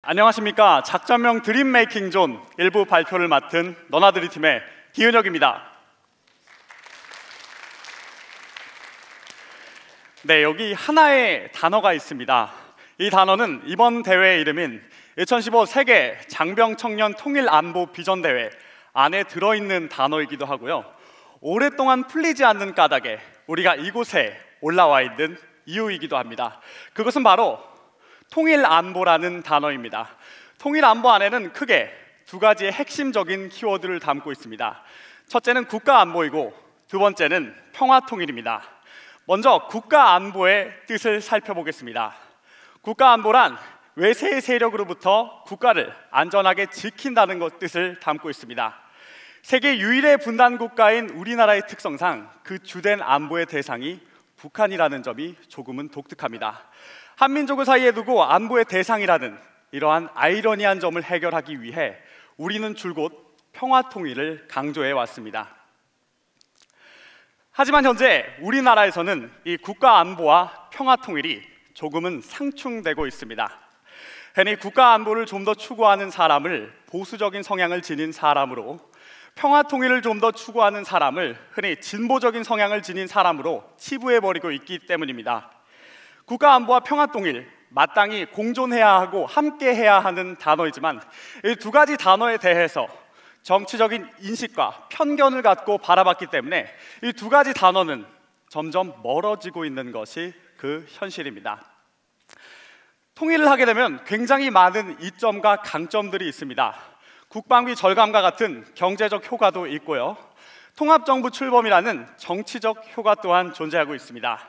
안녕하십니까. 작전명 드림메이킹 존 일부 발표를 맡은 너나드리 팀의 기은혁입니다. 네, 여기 하나의 단어가 있습니다. 이 단어는 이번 대회의 이름인 2015 세계 장병 청년 통일 안보 비전 대회 안에 들어있는 단어이기도 하고요. 오랫동안 풀리지 않는 까닭에 우리가 이곳에 올라와 있는 이유이기도 합니다. 그것은 바로 통일 안보라는 단어입니다. 통일 안보 안에는 크게 두 가지의 핵심적인 키워드를 담고 있습니다. 첫째는 국가 안보이고 두 번째는 평화 통일입니다. 먼저 국가 안보의 뜻을 살펴보겠습니다. 국가 안보란 외세의 세력으로부터 국가를 안전하게 지킨다는 것 뜻을 담고 있습니다. 세계 유일의 분단 국가인 우리나라의 특성상 그 주된 안보의 대상이 북한이라는 점이 조금은 독특합니다. 한민족을 사이에 두고 안보의 대상이라는 이러한 아이러니한 점을 해결하기 위해 우리는 줄곧 평화 통일을 강조해 왔습니다. 하지만 현재 우리나라에서는 이 국가 안보와 평화 통일이 조금은 상충되고 있습니다. 흔히 국가 안보를 좀 더 추구하는 사람을 보수적인 성향을 지닌 사람으로, 평화 통일을 좀 더 추구하는 사람을 흔히 진보적인 성향을 지닌 사람으로 치부해버리고 있기 때문입니다. 국가 안보와 평화 통일, 마땅히 공존해야 하고 함께 해야 하는 단어이지만 이 두 가지 단어에 대해서 정치적인 인식과 편견을 갖고 바라봤기 때문에 이 두 가지 단어는 점점 멀어지고 있는 것이 그 현실입니다. 통일을 하게 되면 굉장히 많은 이점과 강점들이 있습니다. 국방비 절감과 같은 경제적 효과도 있고요. 통합정부 출범이라는 정치적 효과 또한 존재하고 있습니다.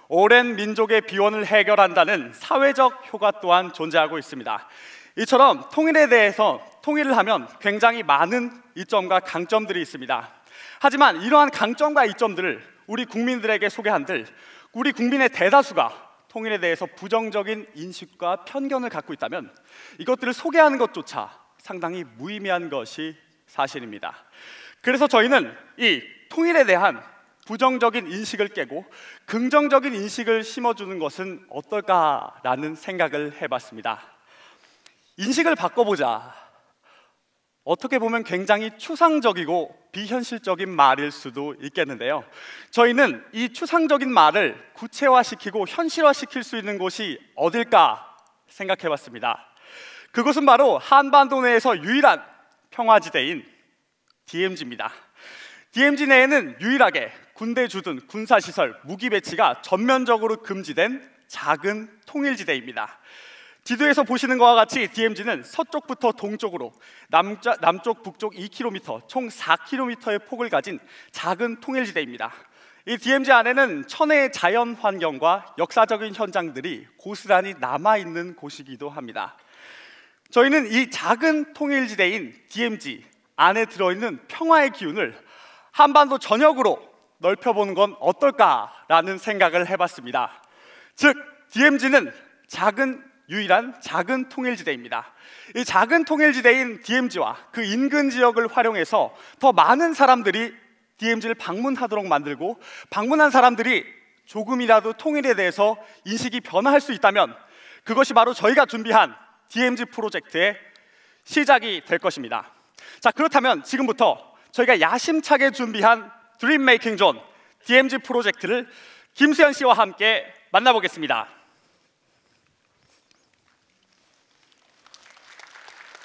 오랜 민족의 비원을 해결한다는 사회적 효과 또한 존재하고 있습니다. 이처럼 통일을 하면 굉장히 많은 이점과 강점들이 있습니다. 하지만 이러한 강점과 이점들을 우리 국민들에게 소개한들 우리 국민의 대다수가 통일에 대해서 부정적인 인식과 편견을 갖고 있다면 이것들을 소개하는 것조차 상당히 무의미한 것이 사실입니다. 그래서 저희는 이 통일에 대한 부정적인 인식을 깨고 긍정적인 인식을 심어주는 것은 어떨까라는 생각을 해봤습니다. 인식을 바꿔보자. 어떻게 보면 굉장히 추상적이고 비현실적인 말일 수도 있겠는데요. 저희는 이 추상적인 말을 구체화시키고 현실화시킬 수 있는 곳이 어딜까 생각해봤습니다. 그곳은 바로 한반도 내에서 유일한 평화지대인 DMZ입니다. DMZ 내에는 유일하게 군대 주둔, 군사시설, 무기 배치가 전면적으로 금지된 작은 통일지대입니다. 지도에서 보시는 것과 같이 DMZ는 서쪽부터 동쪽으로 남쪽, 북쪽 2km, 총 4km의 폭을 가진 작은 통일지대입니다. 이 DMZ 안에는 천혜의 자연 환경과 역사적인 현장들이 고스란히 남아있는 곳이기도 합니다. 저희는 이 작은 통일지대인 DMZ 안에 들어있는 평화의 기운을 한반도 전역으로 넓혀보는 건 어떨까라는 생각을 해봤습니다. 즉, DMZ는 유일한 작은 통일지대입니다. 이 작은 통일지대인 DMZ와 그 인근 지역을 활용해서 더 많은 사람들이 DMZ를 방문하도록 만들고 방문한 사람들이 조금이라도 통일에 대해서 인식이 변화할 수 있다면 그것이 바로 저희가 준비한 DMZ 프로젝트의 시작이 될 것입니다. 자, 그렇다면 지금부터 저희가 야심차게 준비한 드림 메이킹 존 DMZ 프로젝트를 김수현 씨와 함께 만나보겠습니다.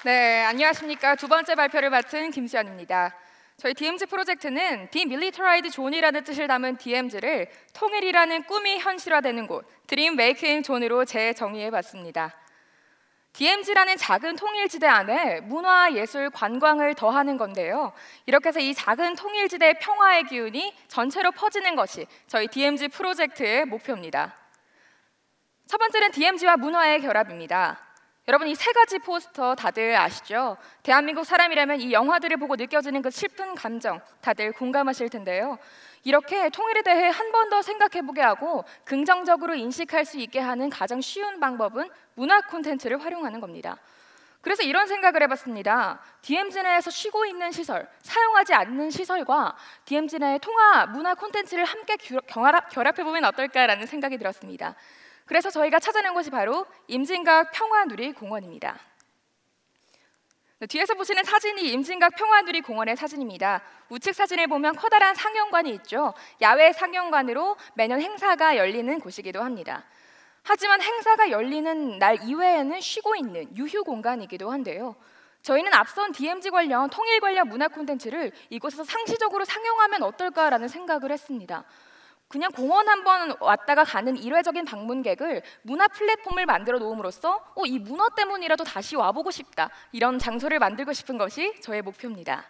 네, 안녕하십니까. 두 번째 발표를 맡은 김수현입니다. 저희 DMZ 프로젝트는 디밀리터라이드 존이라는 뜻을 담은 DMZ를 통일이라는 꿈이 현실화되는 곳 드림 메이킹 존으로 재정의해봤습니다. DMZ라는 작은 통일지대 안에 문화, 예술, 관광을 더하는 건데요. 이렇게 해서 이 작은 통일지대의 평화의 기운이 전체로 퍼지는 것이 저희 DMZ 프로젝트의 목표입니다. 첫 번째는 DMZ와 문화의 결합입니다. 여러분, 이 세 가지 포스터 다들 아시죠? 대한민국 사람이라면 이 영화들을 보고 느껴지는 그 슬픈 감정 다들 공감하실 텐데요. 이렇게 통일에 대해 한 번 더 생각해보게 하고 긍정적으로 인식할 수 있게 하는 가장 쉬운 방법은 문화 콘텐츠를 활용하는 겁니다. 그래서 이런 생각을 해봤습니다. DMZ 내에서 쉬고 있는 시설, 사용하지 않는 시설과 DMZ 내의 통화, 문화 콘텐츠를 함께 결합해보면 어떨까라는 생각이 들었습니다. 그래서 저희가 찾아낸 곳이 바로 임진각 평화누리공원입니다. 네, 뒤에서 보시는 사진이 임진각 평화누리 공원의 사진입니다. 우측 사진을 보면 커다란 상영관이 있죠. 야외 상영관으로 매년 행사가 열리는 곳이기도 합니다. 하지만 행사가 열리는 날 이외에는 쉬고 있는 유휴 공간이기도 한데요. 저희는 앞선 DMZ 관련 통일 관련 문화 콘텐츠를 이곳에서 상시적으로 상영하면 어떨까라는 생각을 했습니다. 그냥 공원 한번 왔다가 가는 일회적인 방문객을 문화 플랫폼을 만들어 놓음으로써 이 문화 때문이라도 다시 와보고 싶다, 이런 장소를 만들고 싶은 것이 저의 목표입니다.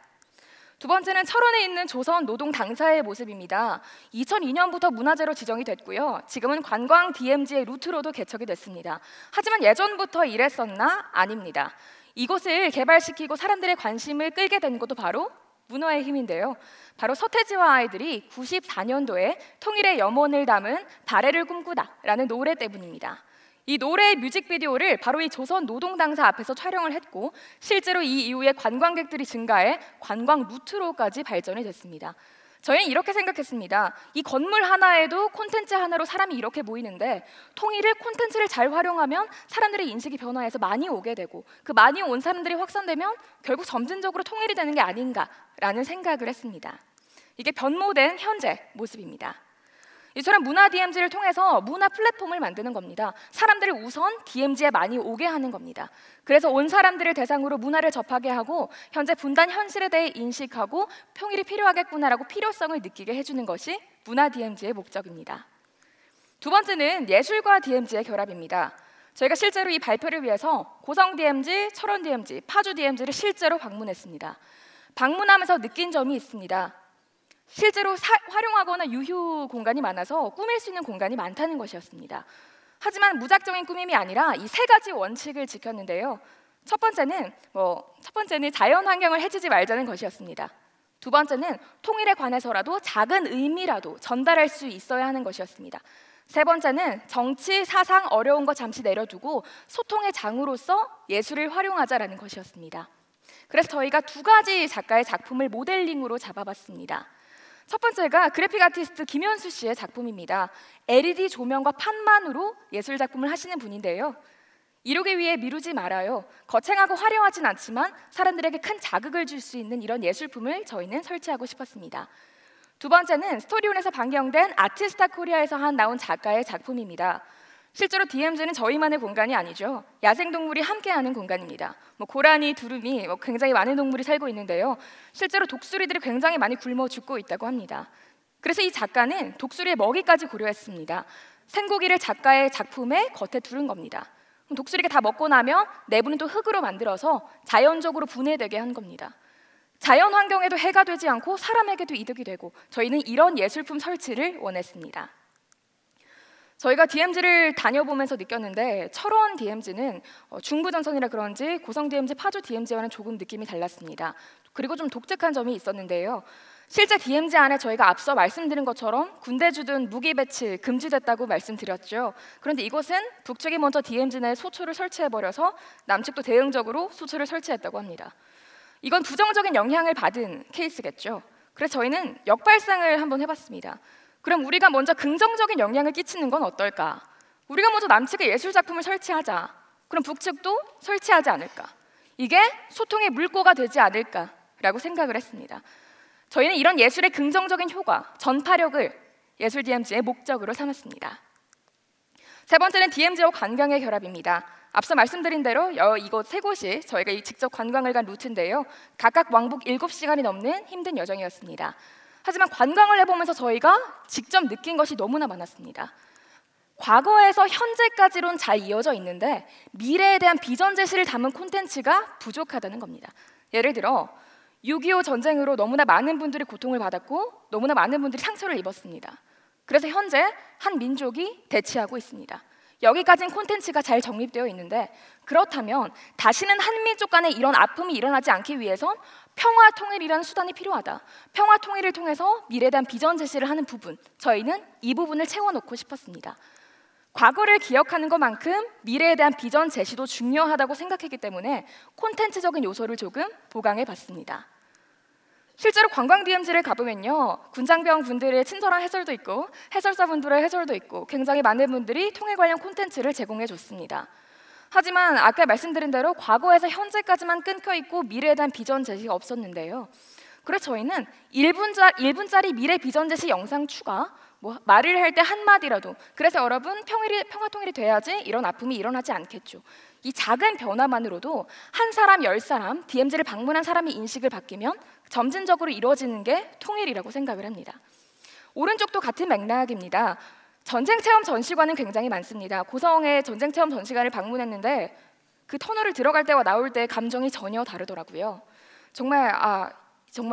두 번째는 철원에 있는 조선 노동 당사의 모습입니다. 2002년부터 문화재로 지정이 됐고요. 지금은 관광 DMZ의 루트로도 개척이 됐습니다. 하지만 예전부터 이랬었나? 아닙니다. 이곳을 개발시키고 사람들의 관심을 끌게 된 것도 바로 문화의 힘인데요. 바로 서태지와 아이들이 94년도에 통일의 염원을 담은 달해를 꿈꾸다라는 노래 때문입니다. 이 노래의 뮤직비디오를 바로 이 조선 노동당사 앞에서 촬영을 했고, 실제로 이 이후에 관광객들이 증가해 관광 루트로까지 발전이 됐습니다. 저희는 이렇게 생각했습니다. 이 건물 하나에도 콘텐츠 하나로 사람이 이렇게 모이는데 통일을 콘텐츠를 잘 활용하면 사람들의 인식이 변화해서 많이 오게 되고, 그 많이 온 사람들이 확산되면 결국 점진적으로 통일이 되는 게 아닌가라는 생각을 했습니다. 이게 변모된 현재 모습입니다. 이처럼 문화 DMZ를 통해서 문화 플랫폼을 만드는 겁니다. 사람들을 우선 DMZ에 많이 오게 하는 겁니다. 그래서 온 사람들을 대상으로 문화를 접하게 하고 현재 분단 현실에 대해 인식하고 통일이 필요하겠구나라고 필요성을 느끼게 해주는 것이 문화 DMZ의 목적입니다. 두 번째는 예술과 DMZ의 결합입니다. 저희가 실제로 이 발표를 위해서 고성 DMZ, 철원 DMZ, 파주 DMZ를 실제로 방문했습니다. 방문하면서 느낀 점이 있습니다. 실제로 활용하거나 유휴 공간이 많아서 꾸밀 수 있는 공간이 많다는 것이었습니다. 하지만 무작정인 꾸밈이 아니라 이 세 가지 원칙을 지켰는데요. 첫 번째는 자연 환경을 해치지 말자는 것이었습니다. 두 번째는 통일에 관해서라도 작은 의미라도 전달할 수 있어야 하는 것이었습니다. 세 번째는 정치, 사상 어려운 거 잠시 내려두고 소통의 장으로서 예술을 활용하자라는 것이었습니다. 그래서 저희가 두 가지 작가의 작품을 모델링으로 잡아봤습니다. 첫 번째가 그래픽 아티스트 김현수 씨의 작품입니다. LED 조명과 판만으로 예술 작품을 하시는 분인데요. 이루기 위해 미루지 말아요. 거창하고 화려하진 않지만 사람들에게 큰 자극을 줄 수 있는 이런 예술품을 저희는 설치하고 싶었습니다. 두 번째는 스토리온에서 방영된 아티스타 코리아에서 나온 작가의 작품입니다. 실제로 DMZ는 저희만의 공간이 아니죠. 야생동물이 함께하는 공간입니다. 고라니, 두루미, 굉장히 많은 동물이 살고 있는데요. 실제로 독수리들이 굉장히 많이 굶어 죽고 있다고 합니다. 그래서 이 작가는 독수리의 먹이까지 고려했습니다. 생고기를 작가의 작품에 겉에 두른 겁니다. 독수리가 다 먹고 나면 내부는 또 흙으로 만들어서 자연적으로 분해되게 한 겁니다. 자연 환경에도 해가 되지 않고 사람에게도 이득이 되고, 저희는 이런 예술품 설치를 원했습니다. 저희가 DMZ를 다녀보면서 느꼈는데 철원 DMZ는 중부전선이라 그런지 고성 DMZ, 파주 DMZ와는 조금 느낌이 달랐습니다. 그리고 좀 독특한 점이 있었는데요. 실제 DMZ 안에 저희가 앞서 말씀드린 것처럼 군대 주둔 무기 배치 금지됐다고 말씀드렸죠. 그런데 이곳은 북측이 먼저 DMZ 내에 소초를 설치해버려서 남측도 대응적으로 소초를 설치했다고 합니다. 이건 부정적인 영향을 받은 케이스겠죠. 그래서 저희는 역발상을 한번 해봤습니다. 그럼 우리가 먼저 긍정적인 영향을 끼치는 건 어떨까? 우리가 먼저 남측에 예술작품을 설치하자. 그럼 북측도 설치하지 않을까? 이게 소통의 물꼬가 되지 않을까라고 생각을 했습니다. 저희는 이런 예술의 긍정적인 효과, 전파력을 예술 DMZ의 목적으로 삼았습니다. 세 번째는 DMZ와 관광의 결합입니다. 앞서 말씀드린 대로 이곳 세 곳이 저희가 직접 관광을 간 루트인데요. 각각 왕복 7시간이 넘는 힘든 여정이었습니다. 하지만 관광을 해보면서 저희가 직접 느낀 것이 너무나 많았습니다. 과거에서 현재까지론 잘 이어져 있는데 미래에 대한 비전 제시를 담은 콘텐츠가 부족하다는 겁니다. 예를 들어 6.25 전쟁으로 너무나 많은 분들이 고통을 받았고 너무나 많은 분들이 상처를 입었습니다. 그래서 현재 한 민족이 대치하고 있습니다. 여기까지는 콘텐츠가 잘 정립되어 있는데, 그렇다면 다시는 한 민족 간에 이런 아픔이 일어나지 않기 위해선 평화 통일이라는 수단이 필요하다. 평화 통일을 통해서 미래에 대한 비전 제시를 하는 부분, 저희는 이 부분을 채워놓고 싶었습니다. 과거를 기억하는 것만큼 미래에 대한 비전 제시도 중요하다고 생각했기 때문에 콘텐츠적인 요소를 조금 보강해 봤습니다. 실제로 관광 DMZ를 가보면요, 군장병 분들의 친절한 해설도 있고 해설사 분들의 해설도 있고 굉장히 많은 분들이 통일 관련 콘텐츠를 제공해 줬습니다. 하지만 아까 말씀드린 대로 과거에서 현재까지만 끊겨 있고 미래에 대한 비전 제시가 없었는데요. 그래서 저희는 1분짜리 미래 비전 제시 영상 추가, 말을 할 때 한마디라도, 그래서 여러분 평화 통일이 돼야지 이런 아픔이 일어나지 않겠죠. 이 작은 변화만으로도 한 사람, 10사람, DMZ를 방문한 사람이 인식을 바뀌면 점진적으로 이루어지는 게 통일이라고 생각을 합니다. 오른쪽도 같은 맥락입니다. 전쟁 체험 전시관은 굉장히 많습니다. 고성의 전쟁 체험 전시관을 방문했는데 그 터널을 들어갈 때와 나올 때 감정이 전혀 다르더라고요. 정말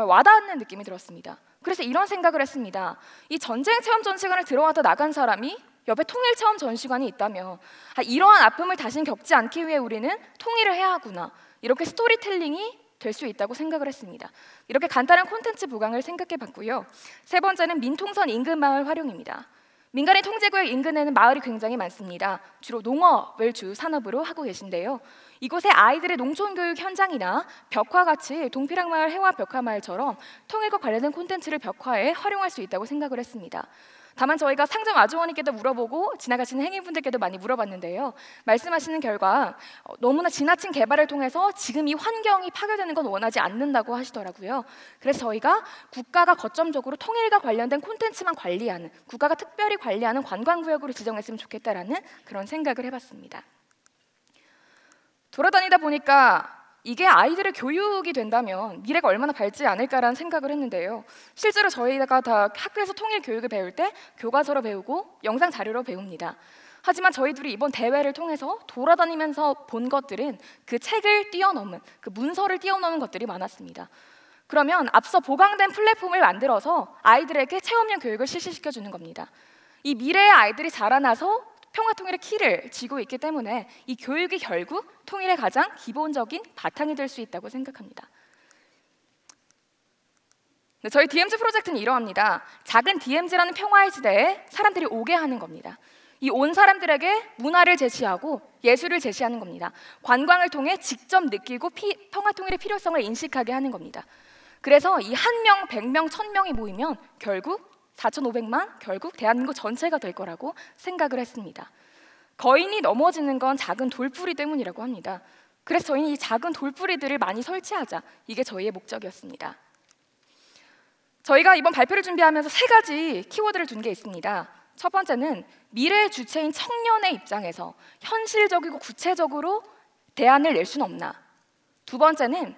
와닿는 느낌이 들었습니다. 그래서 이런 생각을 했습니다. 이 전쟁 체험 전시관을 들어갔다 나간 사람이 옆에 통일 체험 전시관이 있다면 이러한 아픔을 다시는 겪지 않기 위해 우리는 통일을 해야 하구나, 이렇게 스토리텔링이 될 수 있다고 생각을 했습니다. 이렇게 간단한 콘텐츠 보강을 생각해 봤고요. 세 번째는 민통선 인근 마을 활용입니다. 민간의 통제구역 인근에는 마을이 굉장히 많습니다. 주로 농업을 주 산업으로 하고 계신데요. 이곳에 아이들의 농촌교육 현장이나 벽화같이 동피랑마을 해와 벽화마을처럼 통일과 관련된 콘텐츠를 벽화에 활용할 수 있다고 생각을 했습니다. 다만 저희가 상점 아주머니께도 물어보고 지나가시는 행인분들께도 많이 물어봤는데요. 말씀하시는 결과 너무나 지나친 개발을 통해서 지금 이 환경이 파괴되는 건 원하지 않는다고 하시더라고요. 그래서 저희가 국가가 거점적으로 통일과 관련된 콘텐츠만 관리하는, 국가가 특별히 관리하는 관광구역으로 지정했으면 좋겠다라는 그런 생각을 해봤습니다. 돌아다니다 보니까 이게 아이들의 교육이 된다면 미래가 얼마나 밝지 않을까라는 생각을 했는데요. 실제로 저희가 다 학교에서 통일 교육을 배울 때 교과서로 배우고 영상 자료로 배웁니다. 하지만 저희들이 이번 대회를 통해서 돌아다니면서 본 것들은 그 책을 뛰어넘은, 그 문서를 뛰어넘은 것들이 많았습니다. 그러면 앞서 보강된 플랫폼을 만들어서 아이들에게 체험형 교육을 실시시켜주는 겁니다. 이 미래의 아이들이 자라나서 평화통일의 키를 쥐고 있기 때문에 이 교육이 결국 통일의 가장 기본적인 바탕이 될 수 있다고 생각합니다. 저희 DMZ 프로젝트는 이러합니다. 작은 DMZ라는 평화의 지대에 사람들이 오게 하는 겁니다. 이 온 사람들에게 문화를 제시하고 예술을 제시하는 겁니다. 관광을 통해 직접 느끼고 평화통일의 필요성을 인식하게 하는 겁니다. 그래서 이 1명, 100명, 1000명이 모이면 결국 4,500만, 결국 대한민국 전체가 될 거라고 생각을 했습니다. 거인이 넘어지는 건 작은 돌뿌리 때문이라고 합니다. 그래서 저희는 이 작은 돌뿌리들을 많이 설치하자, 이게 저희의 목적이었습니다. 저희가 이번 발표를 준비하면서 3가지 키워드를 둔 게 있습니다. 첫 번째는 미래의 주체인 청년의 입장에서 현실적이고 구체적으로 대안을 낼 수는 없나. 두 번째는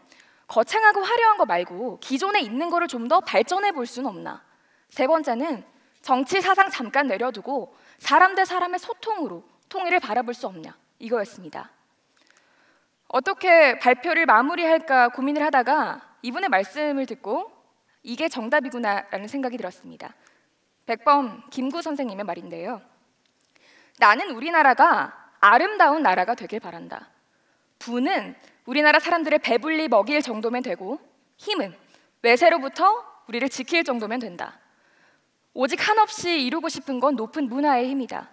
거창하고 화려한 거 말고 기존에 있는 거를 좀 더 발전해 볼 수는 없나. 세 번째는 정치 사상 잠깐 내려두고 사람 대 사람의 소통으로 통일을 바라볼 수 없냐, 이거였습니다. 어떻게 발표를 마무리할까 고민을 하다가 이분의 말씀을 듣고 이게 정답이구나라는 생각이 들었습니다. 백범 김구 선생님의 말인데요. 나는 우리나라가 아름다운 나라가 되길 바란다. 부는 우리나라 사람들을 배불리 먹일 정도면 되고, 힘은 외세로부터 우리를 지킬 정도면 된다. 오직 한없이 이루고 싶은 건 높은 문화의 힘이다.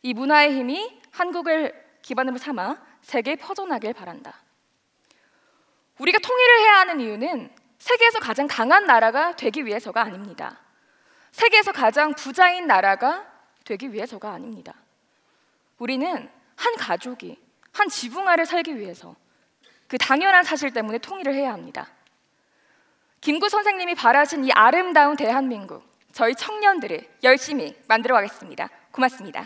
이 문화의 힘이 한국을 기반으로 삼아 세계에 퍼져나길 바란다. 우리가 통일을 해야 하는 이유는 세계에서 가장 강한 나라가 되기 위해서가 아닙니다. 세계에서 가장 부자인 나라가 되기 위해서가 아닙니다. 우리는 한 가족이, 한 지붕 아래 살기 위해서 그 당연한 사실 때문에 통일을 해야 합니다. 김구 선생님이 바라신 이 아름다운 대한민국, 저희 청년들이 열심히 만들어 가겠습니다. 고맙습니다.